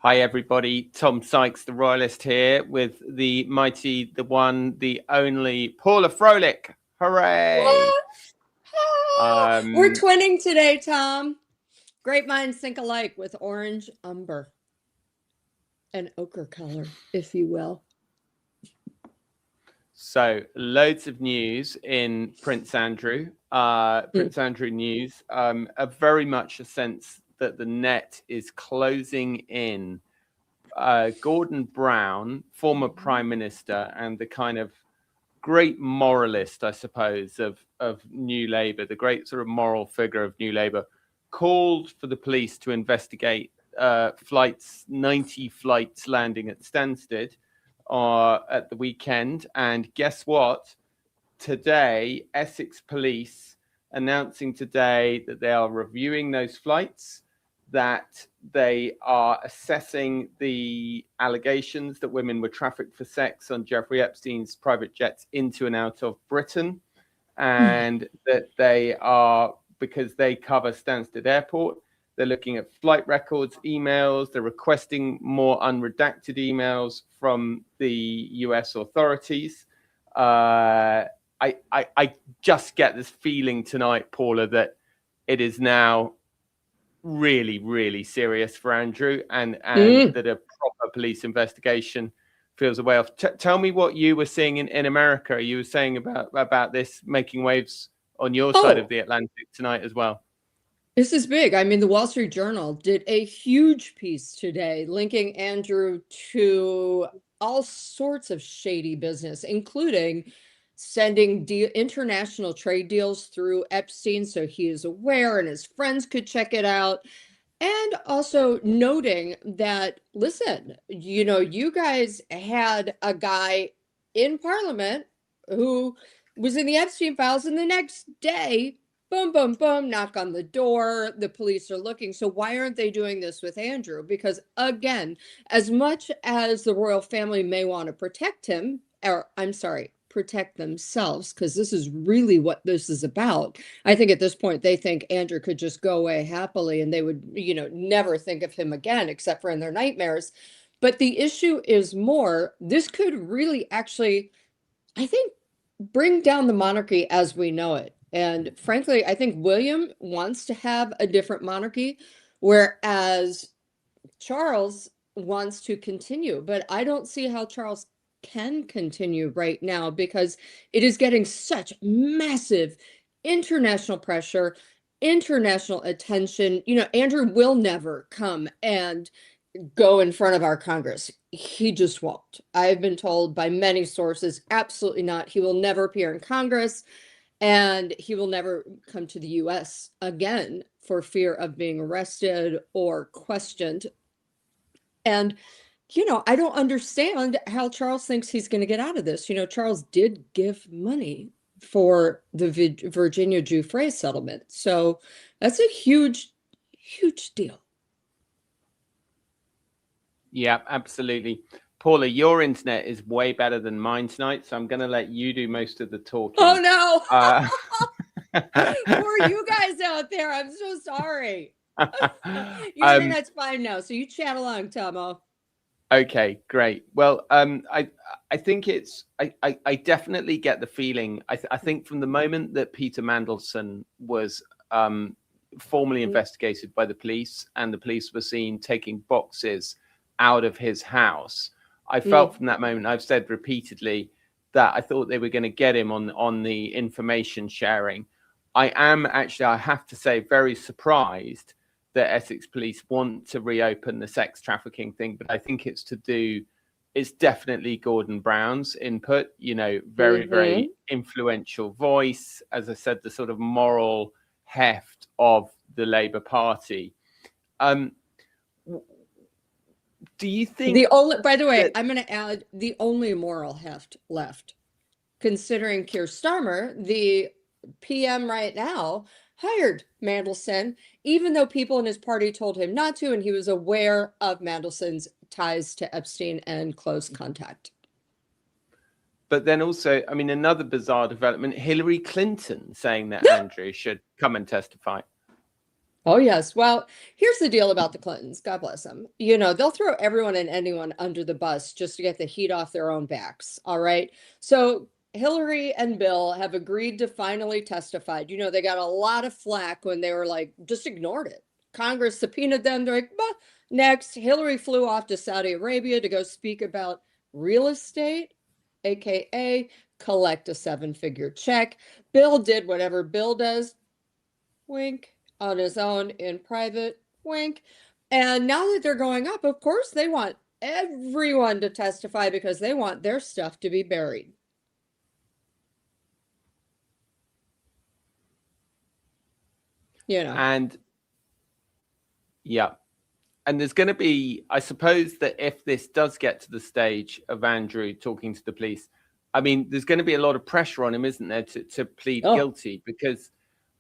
Hi, everybody. Tom Sykes, the Royalist here with the mighty, the one, the only Paula Froelich. Hooray! We're twinning today, Tom. Great minds think alike with orange umber. An ochre color, if you will. So, loads of news in Prince Andrew. Prince Andrew news. Very much a sense that the net is closing in. Gordon Brown, former Prime Minister, and the kind of great moralist, I suppose, of New Labour, the great sort of moral figure of New Labour, called for the police to investigate 90 flights landing at Stansted at the weekend. And guess what? Today, Essex Police announcing today that they are reviewing those flights, that they are assessing the allegations that women were trafficked for sex on Jeffrey Epstein's private jets into and out of Britain, and that they are, because they cover Stansted Airport, they're looking at flight records, emails, they're requesting more unredacted emails from the US authorities. I just get this feeling tonight, Paula, that it is now really, really serious for Andrew, and that a proper police investigation feels a way off. Tell me what you were seeing in America. You were saying about this making waves on your side of the Atlantic tonight as well. This is big. I mean, the Wall Street Journal did a huge piece today linking Andrew to all sorts of shady business, including sending international trade deals through Epstein so he is aware and his friends could check it out. And also noting that, listen, you guys had a guy in Parliament who was in the Epstein files, and the next day, boom, boom, boom, knock on the door. The police are looking. So why aren't they doing this with Andrew? Because again, as much as the royal family may want to protect him, or I'm sorry, protect themselves, because this is really what this is about. I think at this point they think Andrew could just go away happily and they would, never think of him again except for in their nightmares. But the issue is more, this could really actually, I think, bring down the monarchy as we know it. And frankly, I think William wants to have a different monarchy, whereas Charles wants to continue. But I don't see how Charles can continue right now because it is getting such massive international pressure, international attention. Andrew will never come and go in front of our Congress. He just won't. I've been told by many sources, absolutely not. He will never appear in Congress, and he will never come to the US again for fear of being arrested or questioned. And I don't understand how Charles thinks he's going to get out of this. Charles did give money for the Virginia Giuffre settlement. So that's a huge, huge deal. Yeah, absolutely. Paula, your internet is way better than mine tonight, so I'm going to let you do most of the talking. Oh, no. For you guys out there, I'm so sorry. Your internet's fine now, so you chat along, Tomo. Okay, great. Well, I think I definitely get the feeling. I think from the moment that Peter Mandelson was formally investigated by the police, and the police were seen taking boxes out of his house, I felt from that moment, I've said repeatedly, that I thought they were going to get him on the information sharing. I am actually, I have to say, very surprised that Essex Police want to reopen the sex trafficking thing, but I think it's definitely Gordon Brown's input, very, very influential voice. As I said, the sort of moral heft of the Labour Party. Do you think by the way, I'm going to add the only moral heft left, considering Keir Starmer, the PM right now, hired Mandelson, even though people in his party told him not to, and he was aware of Mandelson's ties to Epstein and close contact. But then also, I mean, another bizarre development, Hillary Clinton saying that Andrew should come and testify. Oh, yes. Well, here's the deal about the Clintons. God bless them. They'll throw everyone and anyone under the bus just to get the heat off their own backs. All right. So Hillary and Bill have agreed to finally testify. They got a lot of flack when they were like, just ignored it. Congress subpoenaed them. They're like, bah. Next, Hillary flew off to Saudi Arabia to go speak about real estate, AKA collect a seven-figure check. Bill did whatever Bill does, wink, on his own in private, wink. And now that they're going up, of course, they want everyone to testify because they want their stuff to be buried. And yeah. And there's going to be, I suppose that if this does get to the stage of Andrew talking to the police, I mean, there's going to be a lot of pressure on him, isn't there, to plead guilty, because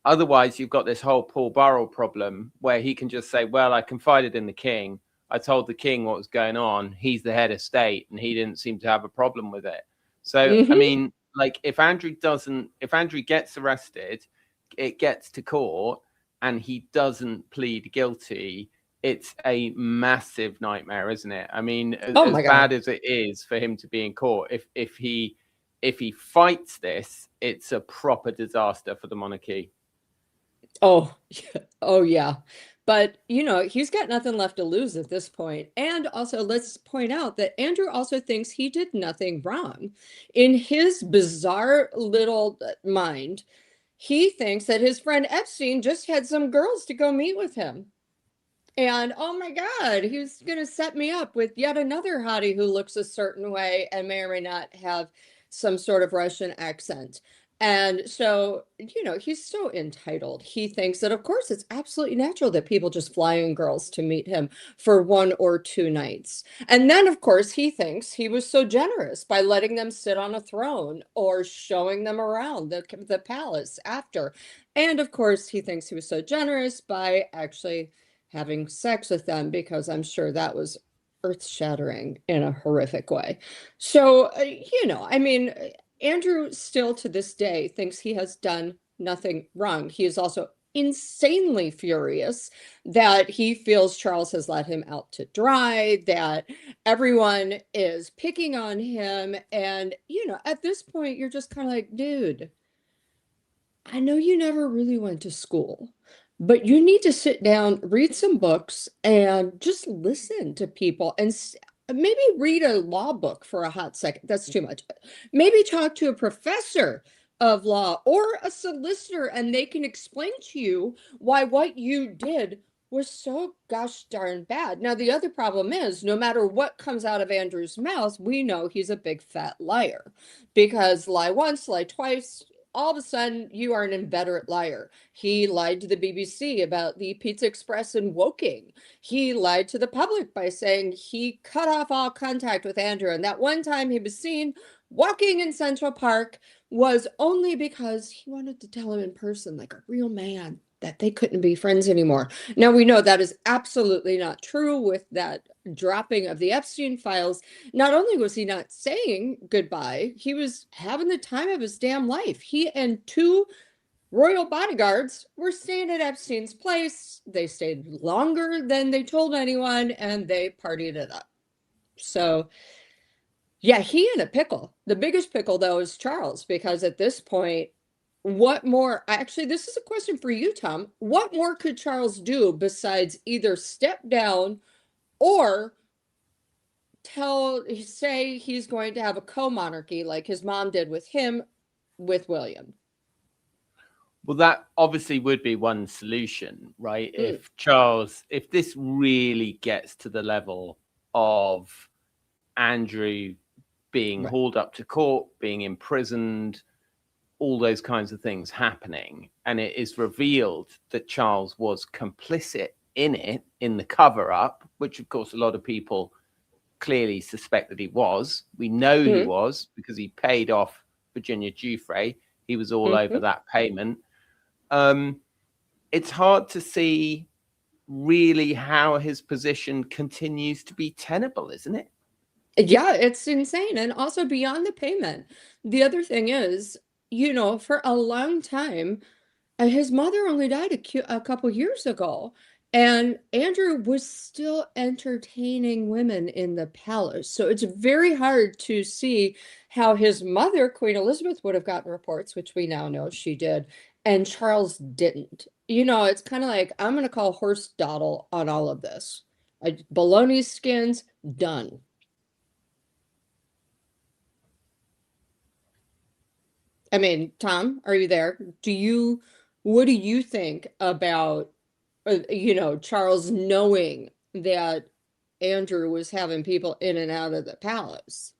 otherwise you've got this whole Paul Burrell problem where he can just say, well, I confided in the king. I told the king what was going on. He's the head of state and he didn't seem to have a problem with it. So, I mean, like if Andrew gets arrested, it gets to court and he doesn't plead guilty, it's a massive nightmare, isn't it? I mean, as bad as it is for him to be in court, if he fights this, it's a proper disaster for the monarchy. Oh, yeah. But, he's got nothing left to lose at this point. And also, let's point out that Andrew also thinks he did nothing wrong. In his bizarre little mind, he thinks that his friend Epstein just had some girls to go meet with him. And oh my God, he's going to set me up with yet another hottie who looks a certain way and may or may not have some sort of Russian accent. And so, he's so entitled. He thinks that, of course, it's absolutely natural that people just fly in girls to meet him for 1 or 2 nights. And then, of course, he thinks he was so generous by letting them sit on a throne or showing them around the palace after. And of course, he thinks he was so generous by actually having sex with them, because I'm sure that was earth-shattering in a horrific way. So, I mean, Andrew still to this day thinks he has done nothing wrong. He is also insanely furious that he feels Charles has let him out to dry, that everyone is picking on him. And, at this point, you're just kind of like, dude, I know you never really went to school, but you need to sit down, read some books, and just listen to people and maybe read a law book for a hot second. That's too much. Maybe talk to a professor of law or a solicitor, and they can explain to you why what you did was so gosh darn bad. Now, the other problem is no matter what comes out of Andrew's mouth, we know he's a big fat liar, because lie once, lie twice, all of a sudden you are an inveterate liar. He lied to the BBC about the Pizza Express in Woking. He lied to the public by saying he cut off all contact with Andrew. And that one time he was seen walking in Central Park was only because he wanted to tell him in person, like a real man, that they couldn't be friends anymore. Now we know that is absolutely not true with that dropping of the Epstein files. Not only was he not saying goodbye, he was having the time of his damn life. He and 2 royal bodyguards were staying at Epstein's place. They stayed longer than they told anyone, and they partied it up. So, yeah, he in a pickle. The biggest pickle, though, is Charles, because at this point, what more? Actually, this is a question for you, Tom. What more could Charles do besides either step down or say he's going to have a co-monarchy like his mom did with him, with William? Well, that obviously would be one solution, right? If this really gets to the level of Andrew being hauled up to court, being imprisoned, all those kinds of things happening, and it is revealed that Charles was complicit in it, in the cover-up, which of course a lot of people clearly suspect that he was. We know he was, because he paid off Virginia Giuffre. He was all over that payment. It's hard to see really how his position continues to be tenable, isn't it? Yeah, it's insane. And also beyond the payment, the other thing is, for a long time, his mother only died a couple years ago, and Andrew was still entertaining women in the palace. So it's very hard to see how his mother, Queen Elizabeth, would have gotten reports, which we now know she did, and Charles didn't. It's kind of like, I'm going to call horse dawdle on all of this. Bologna skins, done. I mean, Tom, are you there? What do you think about, Charles knowing that Andrew was having people in and out of the palace?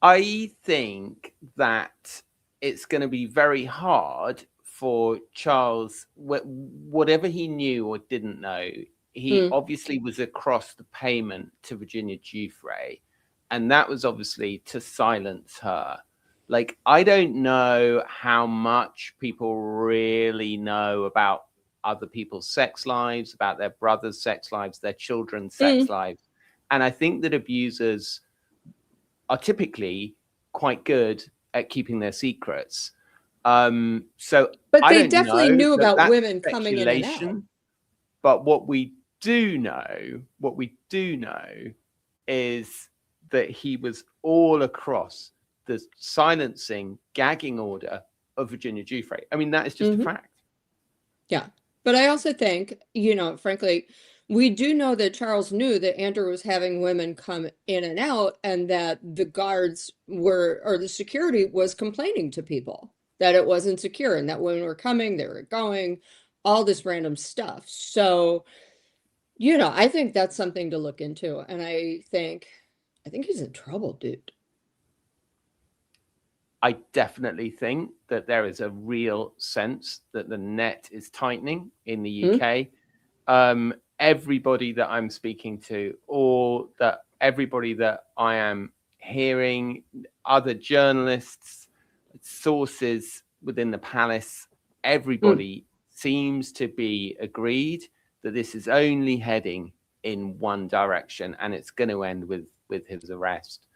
I think that it's going to be very hard for Charles, whatever he knew or didn't know. He obviously was across the payment to Virginia Giuffre, and that was obviously to silence her. Like, I don't know how much people really know about other people's sex lives, about their brothers' sex lives, their children's sex lives. And I think that abusers are typically quite good at keeping their secrets. So But I they don't definitely know knew that about that's women coming in and out. speculation. But what we do know is that he was all across the silencing, gagging order of Virginia Giuffre. I mean, that is just a fact. Yeah. But I also think, frankly, we do know that Charles knew that Andrew was having women come in and out, and that the guards or the security was complaining to people that it wasn't secure, and that women were coming, they were going, all this random stuff. So, I think that's something to look into. And I think he's in trouble, dude. I definitely think that there is a real sense that the net is tightening in the UK. Everybody that I'm speaking to, or that everybody that I am hearing, other journalists, sources within the palace, everybody seems to be agreed that this is only heading in one direction, and it's going to end with his arrest.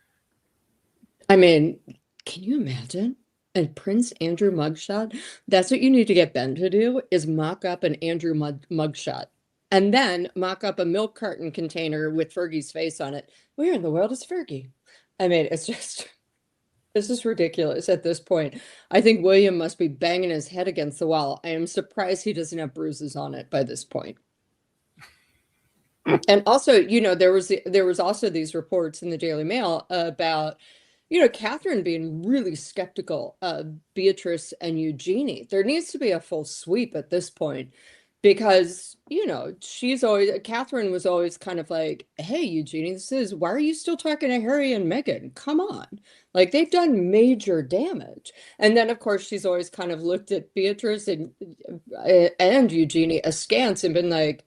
I mean, can you imagine a Prince Andrew mugshot? That's what you need to get Ben to do, is mock up an Andrew mugshot, and then mock up a milk carton container with Fergie's face on it. Where in the world is Fergie? I mean, it's just ridiculous at this point. I think William must be banging his head against the wall. I am surprised he doesn't have bruises on it by this point. And also, there was also these reports in the Daily Mail about, Catherine being really skeptical of Beatrice and Eugenie. There needs to be a full sweep at this point, because, Catherine was always kind of like, hey, Eugenie, why are you still talking to Harry and Meghan? Come on. Like, they've done major damage. And then, of course, she's always kind of looked at Beatrice and Eugenie askance and been like,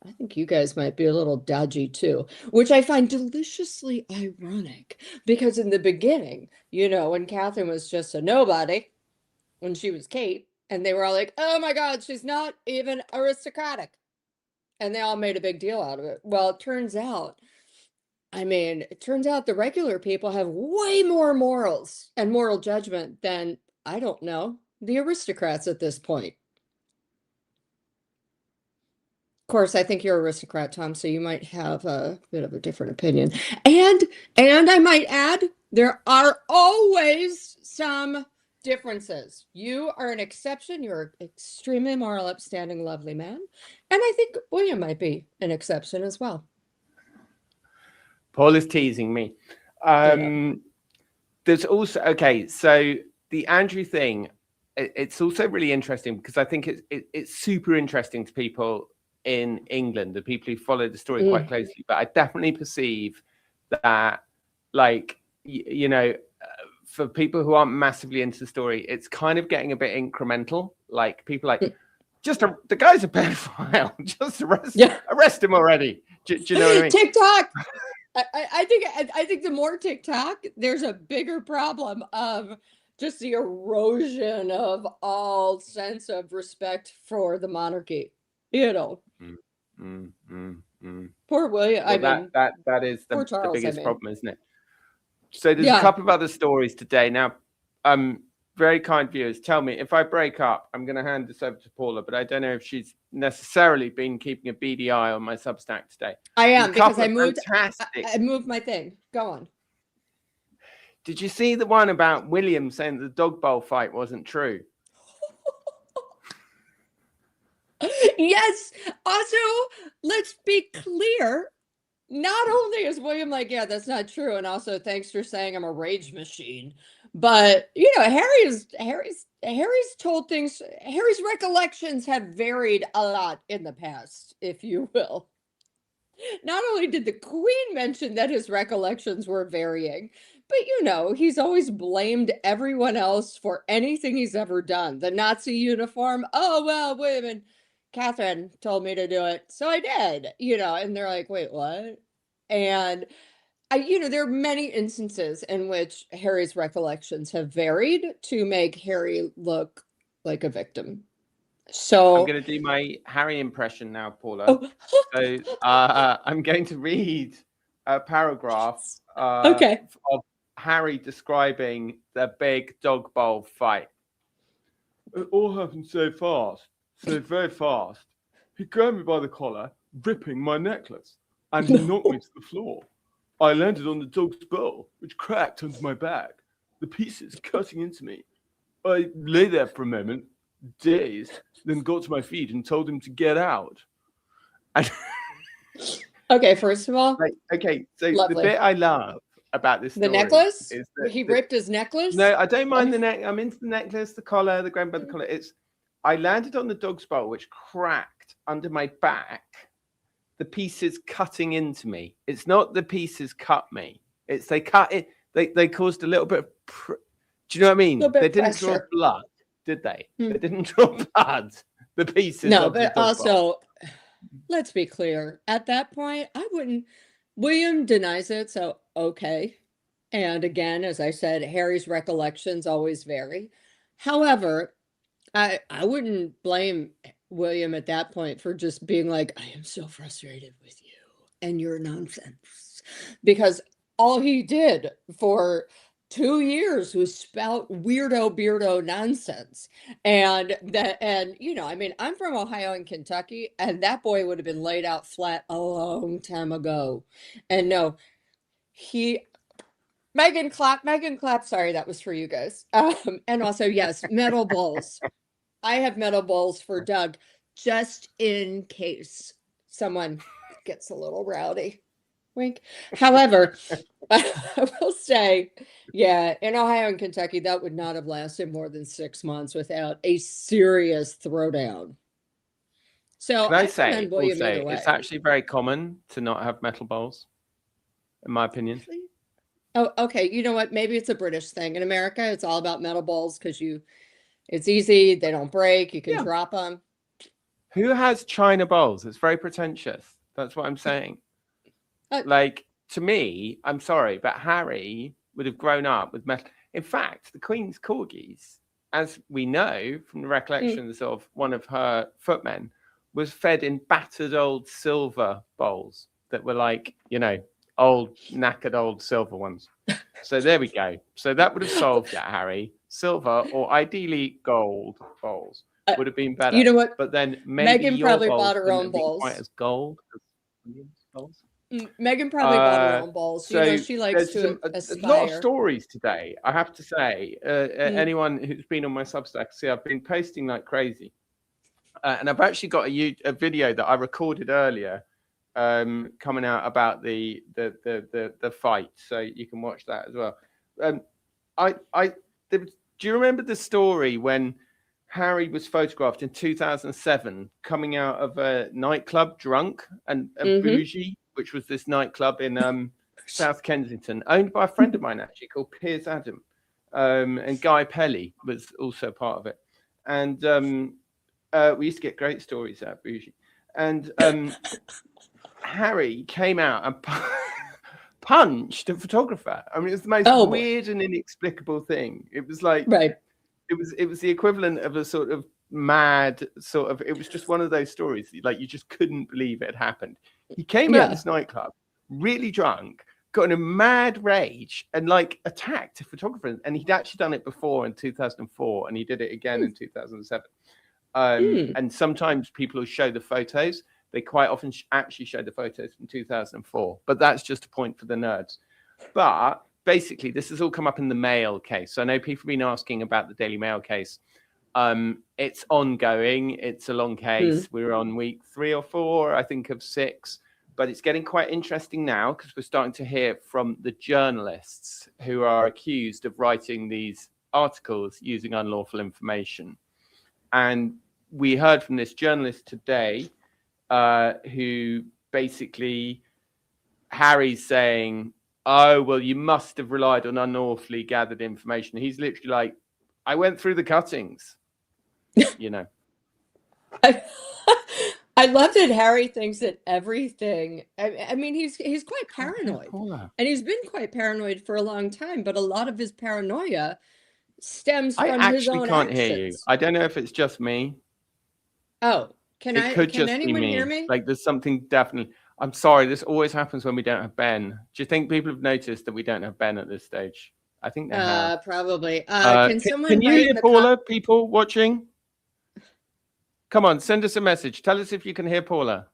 I think you guys might be a little dodgy too, which I find deliciously ironic, because in the beginning, when Catherine was just a nobody, when she was Kate, and they were all like, oh my God, she's not even aristocratic. And they all made a big deal out of it. Well, it turns out the regular people have way more morals and moral judgment than, I don't know, the aristocrats at this point. Of course, I think you're an aristocrat, Tom, so you might have a bit of a different opinion. And I might add, there are always some differences. You are an exception. You're an extremely moral, upstanding, lovely man. And I think William might be an exception as well. Paul is teasing me. There's also, okay, so the Andrew thing, it's also really interesting, because I think it's super interesting to people in England, the people who follow the story quite closely. But I definitely perceive that, like, for people who aren't massively into the story, it's kind of getting a bit incremental. Like, people like, the guy's a pedophile, just arrest him already. Do you know what I mean? TikTok. I think the more TikTok, there's a bigger problem of just the erosion of all sense of respect for the monarchy. Poor William. Well, that is the biggest problem, isn't it? So there's a couple of other stories today. Now, very kind viewers, tell me if I break up, I'm going to hand this over to Paula, but I don't know if she's necessarily been keeping a beady eye on my Substack today. I am, because I moved my thing. Go on. Did you see the one about William saying the dog bowl fight wasn't true? Yes. Also, let's be clear. Not only is William like, yeah, that's not true, and also thanks for saying I'm a rage machine, but you know, Harry's told things. Harry's recollections have varied a lot in the past, if you will. Not only did the Queen mention that his recollections were varying, but you know, he's always blamed everyone else for anything he's ever done. The Nazi uniform, oh, well, wait a minute, Catherine told me to do it, so I did, you know, and they're like, wait, what? And there are many instances in which Harry's recollections have varied to make Harry look like a victim. So I'm going to do my Harry impression now, Paula. Oh. So I'm going to read a paragraph Okay. of Harry describing the big dog bowl fight. It all happened so fast, so very fast. He grabbed me by the collar, ripping my necklace, and he knocked me to the floor. I landed on the dog's bowl, which cracked under my back, the pieces cutting into me. I lay there for a moment, dazed, then got to my feet and told him to get out. And Okay, first of all, okay, so lovely. The bit I love about this story, the necklace is that he ripped his necklace. No, I don't mind the neck. I'm into the necklace, the collar, the grandmother collar. It's I landed on the dog's bowl, which cracked under my back. The pieces cutting into me. It's not the pieces cut me. It's they cut it. They caused a little bit of. Do you know what I mean? They didn't draw blood, did they? They didn't draw blood. The pieces. No, but also, let's be clear. At that point, I wouldn't. William denies it, so okay. And again, as I said, Harry's recollections always vary. However, I wouldn't blame William at that point for just being like, I am so frustrated with you and your nonsense. Because all he did for 2 years was spout weirdo beardo nonsense. And I mean, I'm from Ohio and Kentucky, and that boy would have been laid out flat a long time ago. And no, Megan clap, sorry, that was for you guys. And also, yes, metal bowls. I have metal bowls for Doug, just in case someone gets a little rowdy. Wink. However, I will say, yeah, in Ohio and Kentucky, that would not have lasted more than 6 months without a serious throwdown. So Can I say William also, it's actually very common to not have metal bowls, in my opinion. Oh, okay. You know what? Maybe it's a British thing. In America, it's all about metal bowls because it's easy. They don't break. You can drop them. Who has China bowls? It's very pretentious. That's what I'm saying. Like, to me, I'm sorry, but Harry would have grown up with metal. In fact, the Queen's corgis, as we know from the recollections of one of her footmen, was fed in battered old silver bowls that were like, old, knackered old silver ones. So there we go. So that would have solved it, Harry. Silver or ideally gold bowls would have been better. You know what? But then maybe Megan probably bought her own bowls. Quite as gold as William's bowls. Megan probably bought her own bowls. So she likes to aspire. A lot of stories today, I have to say. Anyone who's been on my Substack, see, I've been posting like crazy. And I've actually got a video that I recorded earlier coming out about the fight, so you can watch that as well. Do you remember the story when Harry was photographed in 2007 coming out of a nightclub drunk and bougie, which was this nightclub in South Kensington, owned by a friend of mine actually called Piers Adam, and Guy Pelly was also part of it. And we used to get great stories out of bougie. And Harry came out and punched a photographer. I mean, it was the most weird and inexplicable thing. It was like, it was the equivalent of a sort of mad sort of, it was just one of those stories, like you just couldn't believe it had happened. He came out of this nightclub, really drunk, got in a mad rage and like attacked a photographer. And he'd actually done it before in 2004, and he did it again in 2007. And sometimes people will show the photos. They quite often actually show the photos from 2004, but that's just a point for the nerds. But basically, this has all come up in the Mail case. So I know people have been asking about the Daily Mail case. It's ongoing. It's a long case. We're on week 3 or 4, I think, of 6. But it's getting quite interesting now because we're starting to hear from the journalists who are accused of writing these articles using unlawful information. And we heard from this journalist today who basically, Harry's saying, oh, well, you must have relied on unlawfully gathered information. He's literally like, I went through the cuttings, you know. I love that Harry thinks that everything. I mean, he's quite paranoid, and he's been quite paranoid for a long time. But a lot of his paranoia stems from his own I actually can't actions. hear you. I don't know if it's just me. Oh, can anyone hear me? Like, there's something definitely. I'm sorry. This always happens when we don't have Ben. Do you think people have noticed that we don't have Ben at this stage? I think they have. Probably. Can you hear Paula? People watching? Come on, send us a message. Tell us if you can hear Paula.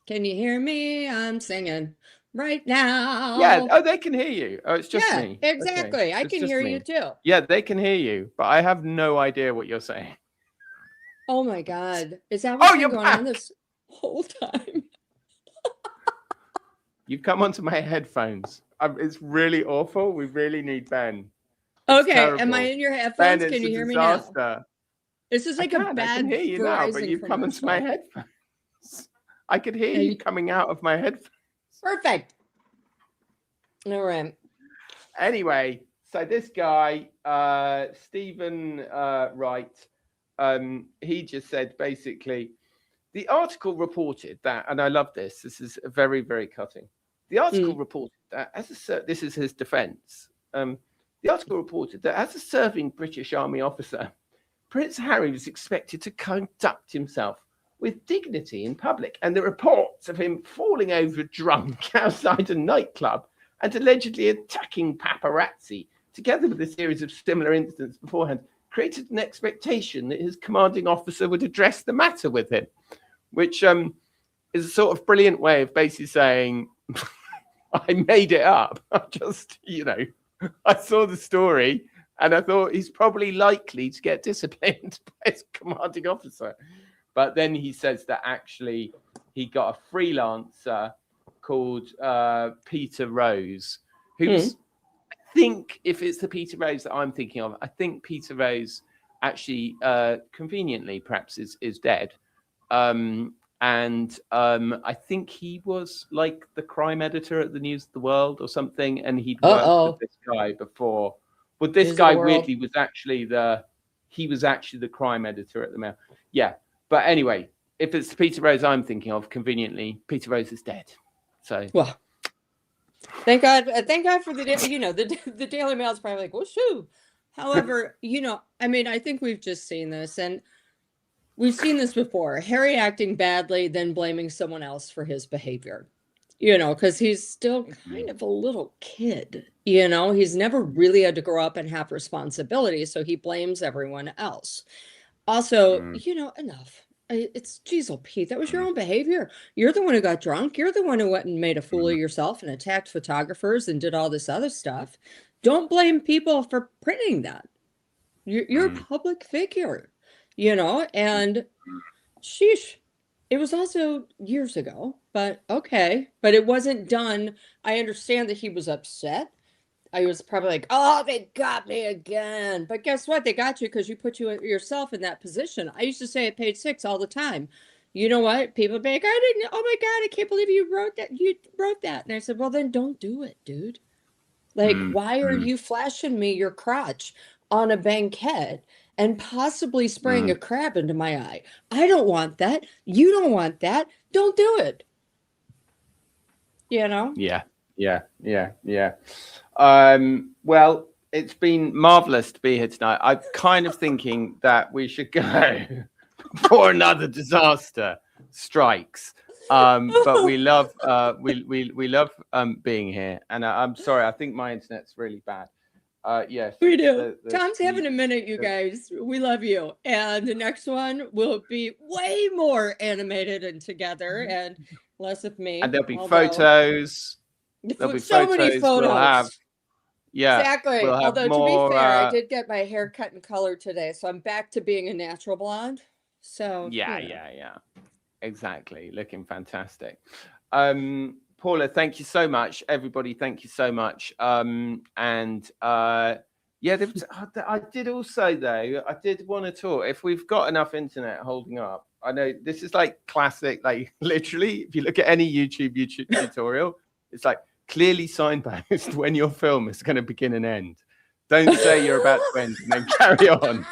Can you hear me? I'm singing right now. Yeah. Oh, they can hear you. Oh, it's just me. Exactly. Okay. I can hear you too. Yeah, they can hear you, but I have no idea what you're saying. Oh my God. Is that what's been going on this whole time? You've come onto my headphones. It's really awful. We really need Ben. It's terrible. Am I in your headphones? Ben, can you hear me now? This is like a bad. I can hear you now, but you've come into my headphones. I could hear you coming out of my headphones. Perfect. All right. Anyway, so this guy, Stephen Wright, he just said basically, the article reported that, and I love this. This is very, very cutting. The article reported that this is his defense. The article reported that as a serving British Army officer, Prince Harry was expected to conduct himself with dignity in public, and the reports of him falling over drunk outside a nightclub and allegedly attacking paparazzi, together with a series of similar incidents beforehand, created an expectation that his commanding officer would address the matter with him, which is a sort of brilliant way of basically saying, I made it up. I just, I saw the story and I thought he's probably likely to get disciplined by his commanding officer. But then he says that actually he got a freelancer called Peter Rose, who's, I think if it's the Peter Rose that I'm thinking of, I think Peter Rose actually conveniently perhaps is dead. And I think he was like the crime editor at the News of the World or something, and he'd worked with this guy before. But this guy weirdly was actually the crime editor at the Mail. Yeah, but anyway, if it's Peter Rose I'm thinking of, conveniently, Peter Rose is dead. So well, thank God for the Daily Mail is probably like, whooshoo. However, I mean, I think we've just seen this, and we've seen this before. Harry acting badly, then blaming someone else for his behavior, because he's still kind of a little kid, he's never really had to grow up and have responsibility. So he blames everyone else. Also, enough. It's geez, Pete, that was your own behavior. You're the one who got drunk. You're the one who went and made a fool of yourself and attacked photographers and did all this other stuff. Don't blame people for printing that. You're a public figure. And sheesh, it was also years ago, but okay. But it wasn't done. I understand that he was upset. I was probably like, oh, they got me again. But guess what? They got you because you put yourself in that position. I used to say at page 6 all the time. You know what? People would be like, oh my God, I can't believe you wrote that. You wrote that. And I said, well, then don't do it, dude. Like, why are you flashing me your crotch on a banquet and possibly spraying a crab into my eye? I don't want that. You don't want that. Don't do it. Yeah. Well, it's been marvelous to be here tonight. I'm kind of thinking that we should go before another disaster strikes. But we love we love being here. And I'm sorry, I think my internet's really bad. Yes, We do. Tom's having a minute, you guys. We love you. And the next one will be way more animated and together and less of me. and there'll be although- photos. There'll be so many photos. photos. We'll have Exactly. We'll have Although more, to be fair, I did get my hair cut and colored today, so I'm back to being a natural blonde. So yeah. Exactly. Looking fantastic. Paula, thank you so much. Everybody, thank you so much. Yeah, I did also, though, I did want to talk, if we've got enough internet holding up, I know this is like classic, like literally, if you look at any YouTube tutorial, it's like clearly signpost when your film is going to begin and end. Don't say you're about to end and then carry on.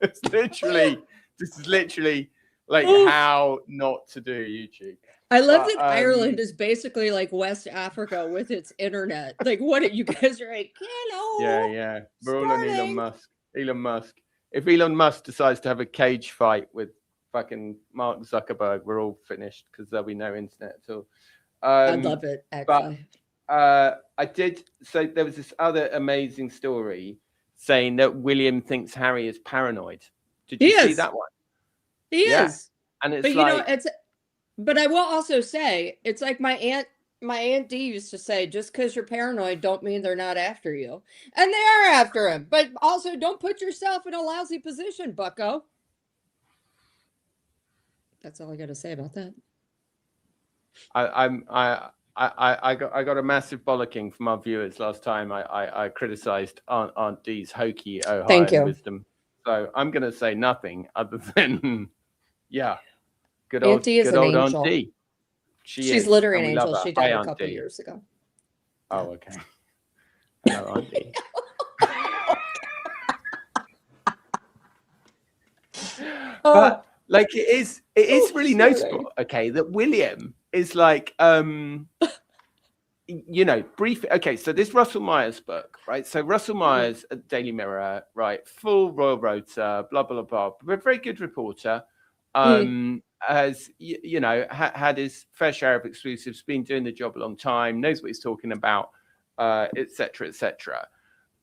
This is literally like how not to do YouTube. I love that Ireland is basically like West Africa with its internet. Like, what you guys are like, hello. Yeah. We're all on Elon Musk. If Elon Musk decides to have a cage fight with fucking Mark Zuckerberg, we're all finished because there'll be no internet at all. I love it, actually. But so there was this other amazing story saying that William thinks Harry is paranoid. Did you see that one? He is. And it's but but I will also say, it's like my Aunt Dee used to say, just because you're paranoid don't mean they're not after you. And they are after him. But also don't put yourself in a lousy position, bucko. That's all I got to say about that. I got a massive bollocking from our viewers last time. I criticized Aunt Dee's hokey Ohio wisdom. So I'm going to say nothing other than, good old Aunt Dee. She's literally an angel. She died a couple years ago. Oh, okay. Hello, Aunt Dee. But like it is really notable, okay, that William is like brief. Okay, so this Russell Myers book, right? So Russell Myers at Daily Mirror, right? Full Royal Rotor, blah blah blah. But a very good reporter. Has had his fair share of exclusives, been doing the job a long time, knows what he's talking about, etc.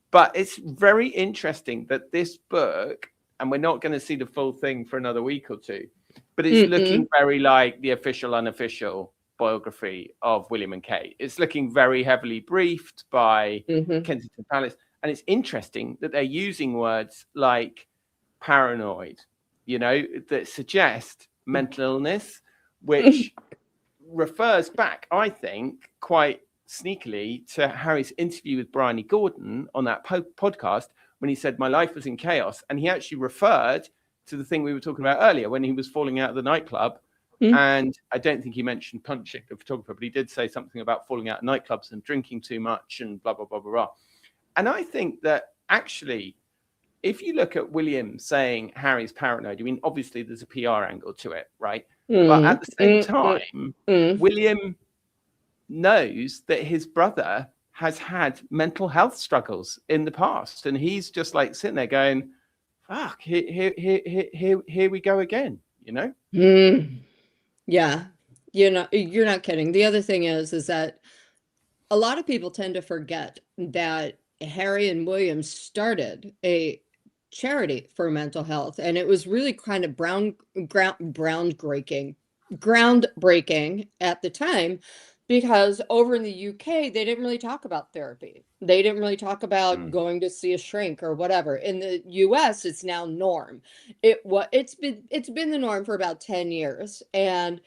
But it's very interesting that this book, and we're not going to see the full thing for another week or two, but it's looking very like the official unofficial biography of William and Kate. It's looking very heavily briefed by Kensington Palace, and it's interesting that they're using words like paranoid, that suggest mental illness, which refers back, I think, quite sneakily to Harry's interview with Bryony Gordon on that podcast when he said my life was in chaos, and he actually referred to the thing we were talking about earlier when he was falling out of the nightclub. And I don't think he mentioned punching the photographer, but he did say something about falling out of nightclubs and drinking too much and blah blah blah blah blah. And I think that actually, if you look at William saying Harry's paranoid, I mean, obviously there's a PR angle to it, right? But at the same time, William knows that his brother has had mental health struggles in the past. And he's just like sitting there going, fuck, here we go again, Yeah. You're not kidding. The other thing is that a lot of people tend to forget that Harry and William started a charity for mental health, and it was really kind of groundbreaking at the time, because over in the UK they didn't really talk about therapy. They didn't really talk about going to see a shrink or whatever. In the US it's now norm. It's been the norm for about 10 years and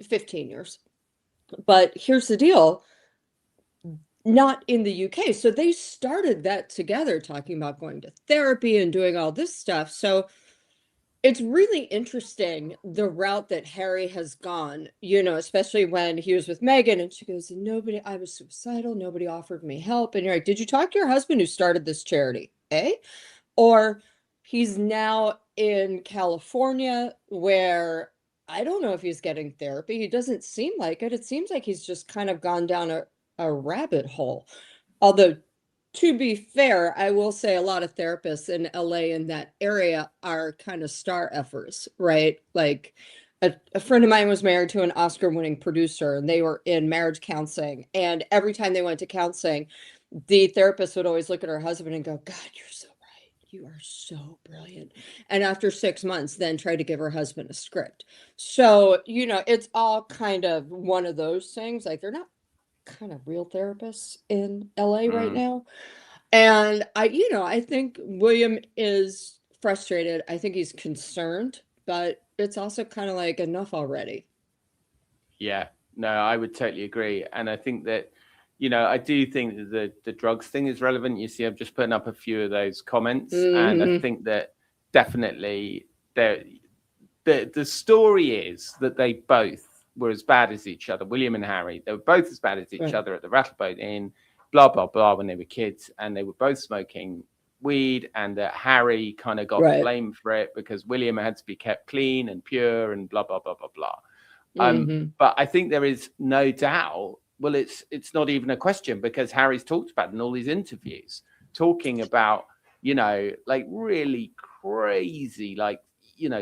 15 years. But here's the deal. Not in the UK. So they started that together, talking about going to therapy and doing all this stuff. So it's really interesting the route that Harry has gone, especially when he was with Meghan and she goes, I was suicidal. Nobody offered me help. And you're like, did you talk to your husband who started this charity? Or he's now in California where I don't know if he's getting therapy. He doesn't seem like it. It seems like he's just kind of gone down a rabbit hole. Although, to be fair, I will say a lot of therapists in LA in that area are kind of star effers, right? Like a friend of mine was married to an Oscar-winning producer, and they were in marriage counseling. And every time they went to counseling, the therapist would always look at her husband and go, "God, you're so right. You are so brilliant." And after 6 months, then try to give her husband a script. So, it's all kind of one of those things. Like, they're not kind of real therapists in LA right now. And I think William is frustrated. I think he's concerned, but it's also kind of like, enough already. Yeah, no, I would totally agree. And I think that, I do think that the drugs thing is relevant. You see, I've just put up a few of those comments, and I think that definitely the story is that they both were as bad as each other. William and Harry, they were both as bad as each other at the Rattleboat Inn, blah, blah, blah, when they were kids, and they were both smoking weed, and that Harry kind of got blamed for it because William had to be kept clean and pure and blah, blah, blah, blah, blah. But I think there is no doubt. Well, it's not even a question, because Harry's talked about in all these interviews, talking about, like really crazy, like,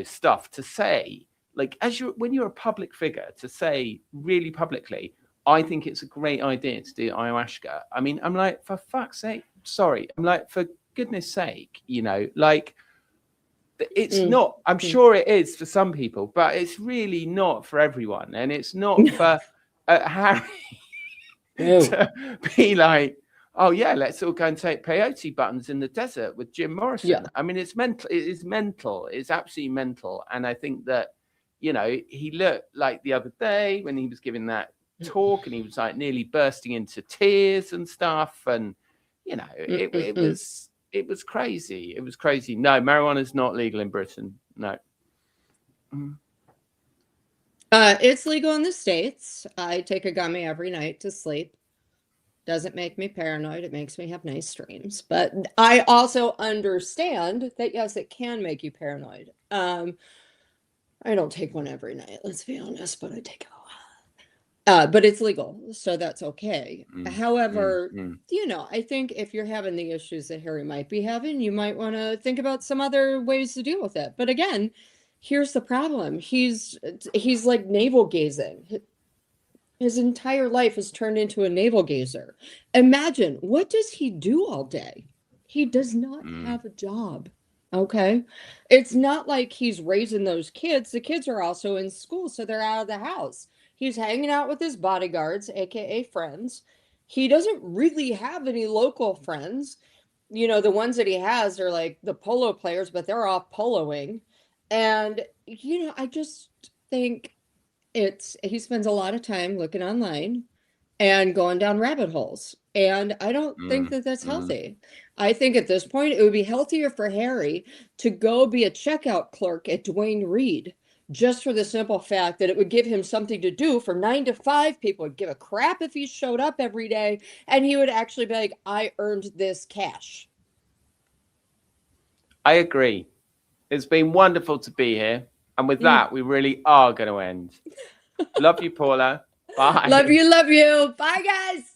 stuff to say, like, when you're a public figure, to say really publicly, I think it's a great idea to do ayahuasca. I mean, I'm like, for fuck's sake, sorry. I'm like, for goodness sake, like, it's not, I'm sure it is for some people, but it's really not for everyone. And it's not for Harry to be like, oh yeah, let's all go and take peyote buttons in the desert with Jim Morrison. I mean, it's mental. It is mental. It's absolutely mental. And I think that, he looked like the other day when he was giving that talk, and he was like nearly bursting into tears and stuff. And, it was crazy. It was crazy. No, marijuana is not legal in Britain. No. It's legal in the States. I take a gummy every night to sleep. Doesn't make me paranoid. It makes me have nice dreams. But I also understand that, yes, it can make you paranoid. I don't take one every night, let's be honest, but I take it a lot. But it's legal, so that's okay. However, I think if you're having the issues that Harry might be having, you might want to think about some other ways to deal with it. But again, here's the problem. He's like navel gazing. His entire life has turned into a navel gazer. Imagine, what does he do all day? He does not have a job. Okay. It's not like he's raising those kids. The kids are also in school, so they're out of the house. He's hanging out with his bodyguards, aka friends. He doesn't really have any local friends. The ones that he has are like the polo players, but they're off poloing. And, I just think he spends a lot of time looking online and going down rabbit holes. And I don't think that that's healthy. I think at this point, it would be healthier for Harry to go be a checkout clerk at Dwayne Reed, just for the simple fact that it would give him something to do from 9 to 5. People would give a crap if he showed up every day, and he would actually be like, I earned this cash. I agree. It's been wonderful to be here. And with that, we really are going to end. Love you, Paula. Bye. Love you. Love you. Bye, guys.